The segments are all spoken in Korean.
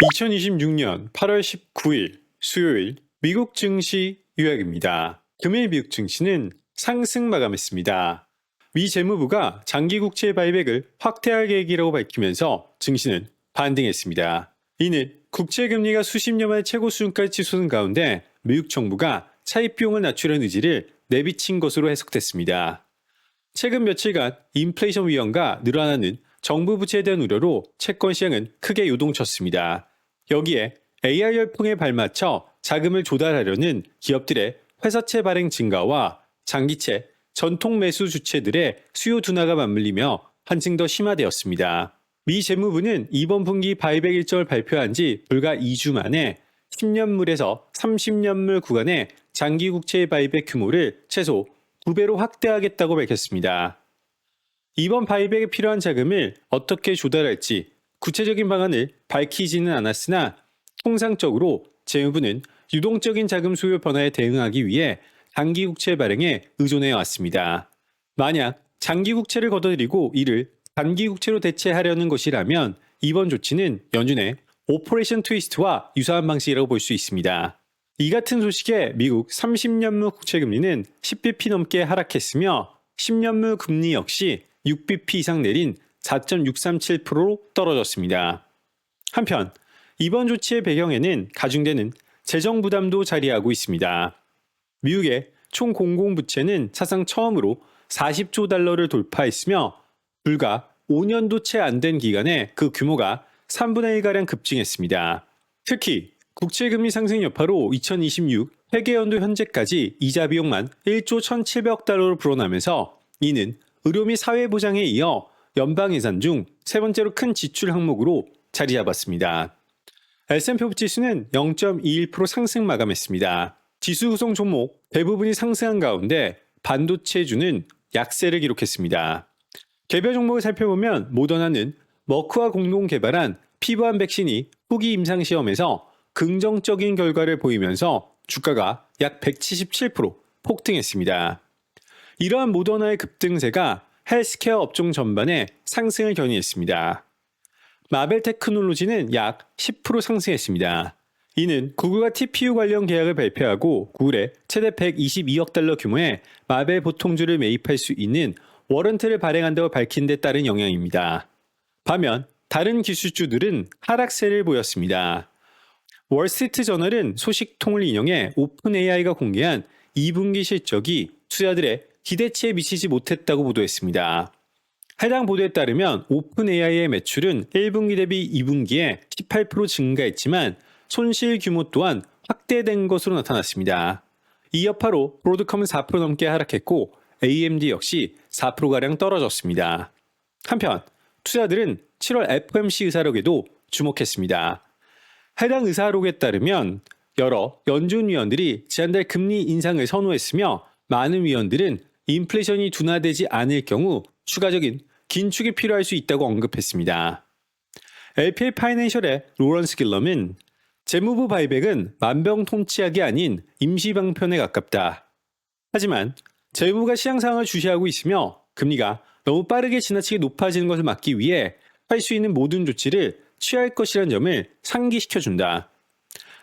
2026년 8월 19일 수요일 미국 증시 요약입니다. 금일 미국 증시는 상승 마감했습니다. 미 재무부가 장기 국채 바이백을 확대할 계획이라고 밝히면서 증시는 반등했습니다. 이는 국채 금리가 수십 년 만에 최고 수준까지 치솟은 가운데 미국 정부가 차입 비용을 낮추려는 의지를 내비친 것으로 해석됐습니다. 최근 며칠간 인플레이션 위험과 늘어나는 정부 부채에 대한 우려로 채권 시장은 크게 요동쳤습니다. 여기에 AI 열풍에 발맞춰 자금을 조달하려는 기업들의 회사채 발행 증가와 장기채, 전통 매수 주체들의 수요 둔화가 맞물리며 한층 더 심화되었습니다. 미 재무부는 이번 분기 바이백 일정을 발표한 지 불과 2주 만에 10년물에서 30년물 구간의 장기 국채 바이백 규모를 최소 2배로 확대하겠다고 밝혔습니다. 이번 바이백에 필요한 자금을 어떻게 조달할지 구체적인 방안을 밝히지는 않았으나 통상적으로 재무부는 유동적인 자금 수요 변화에 대응하기 위해 장기 국채 발행에 의존해 왔습니다. 만약 장기 국채를 걷어들이고 이를 단기 국채로 대체하려는 것이라면 이번 조치는 연준의 오퍼레이션 트위스트와 유사한 방식이라고 볼 수 있습니다. 이 같은 소식에 미국 30년물 국채 금리는 10bp 넘게 하락했으며 10년물 금리 역시 6bp 이상 내린 4.637%로 떨어졌습니다. 한편 이번 조치의 배경에는 가중되는 재정 부담도 자리하고 있습니다. 미국의 총 공공부채는 사상 처음으로 40조 달러를 돌파했으며 불과 5년도 채 안 된 기간에 그 규모가 3분의 1가량 급증했습니다. 특히 국채금리 상승 여파로 2026 회계연도 현재까지 이자 비용만 1조 1,700억 달러로 불어나면서 이는 의료 및 사회보장에 이어 연방 예산 중 세 번째로 큰 지출 항목으로 자리 잡았습니다. S&P 지수는 0.21% 상승 마감했습니다. 지수 구성 종목 대부분이 상승한 가운데 반도체주는 약세를 기록했습니다. 개별 종목을 살펴보면 모더나는 머크와 공동 개발한 피부암 백신이 후기 임상시험에서 긍정적인 결과를 보이면서 주가가 약 177% 폭등했습니다. 이러한 모더나의 급등세가 헬스케어 업종 전반에 상승을 견인했습니다. 마벨 테크놀로지는 약 10% 상승했습니다. 이는 구글과 TPU 관련 계약을 발표하고 구글에 최대 122억 달러 규모의 마벨 보통주를 매입할 수 있는 워런트를 발행한다고 밝힌 데 따른 영향입니다. 반면 다른 기술주들은 하락세를 보였습니다. 월스트리트 저널은 소식통을 인용해 오픈 AI가 공개한 2분기 실적이 투자들의 기대치에 미치지 못했다고 보도했습니다. 해당 보도에 따르면 오픈 AI의 매출은 1분기 대비 2분기에 18% 증가했지만 손실 규모 또한 확대된 것으로 나타났습니다. 이 여파로 브로드컴은 4% 넘게 하락했고 AMD 역시 4%가량 떨어졌습니다. 한편 투자들은 7월 FOMC 의사록에도 주목했습니다. 해당 의사록에 따르면 여러 연준 위원들이 지난달 금리 인상을 선호했으며 많은 위원들은 인플레이션이 둔화되지 않을 경우 추가적인 긴축이 필요할 수 있다고 언급했습니다. LPL 파이낸셜의 로런스 길럼은 재무부 바이백은 만병통치약이 아닌 임시방편에 가깝다. 하지만 재무부가 시장 상황을 주시하고 있으며 금리가 너무 빠르게 지나치게 높아지는 것을 막기 위해 할 수 있는 모든 조치를 취할 것이라는 점을 상기시켜준다.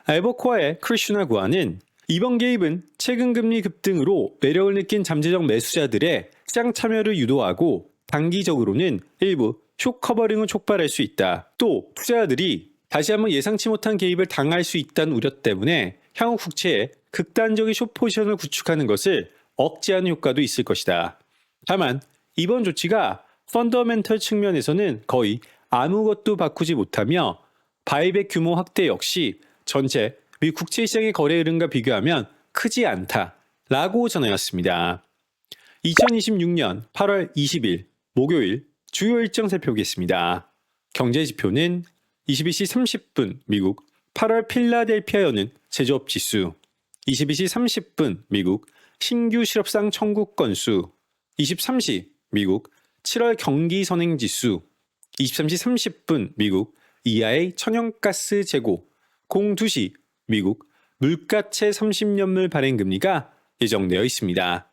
에버코어의 크리슈나 구아는 이번 개입은 최근 금리 급등으로 매력을 느낀 잠재적 매수자들의 시장 참여를 유도하고 단기적으로는 일부 숏 커버링을 촉발할 수 있다. 또 투자자들이 다시 한번 예상치 못한 개입을 당할 수 있다는 우려 때문에 향후 국채에 극단적인 숏 포지션을 구축하는 것을 억제하는 효과도 있을 것이다. 다만 이번 조치가 펀더멘털 측면에서는 거의 아무것도 바꾸지 못하며 바이백 규모 확대 역시 전체 미 국채 시장의 거래 흐름과 비교하면 크지 않다라고 전하였습니다. 2026년 8월 20일 목요일 주요 일정 살펴보겠습니다. 경제지표는 22시 30분 미국 8월 필라델피아 여는 제조업 지수, 22시 30분 미국 신규 실업상 청구 건수, 23시 미국 7월 경기 선행 지수, 23시 30분 미국 EIA 천연가스 재고, 02시 미국 물가채 30년물 발행 금리가 예정되어 있습니다.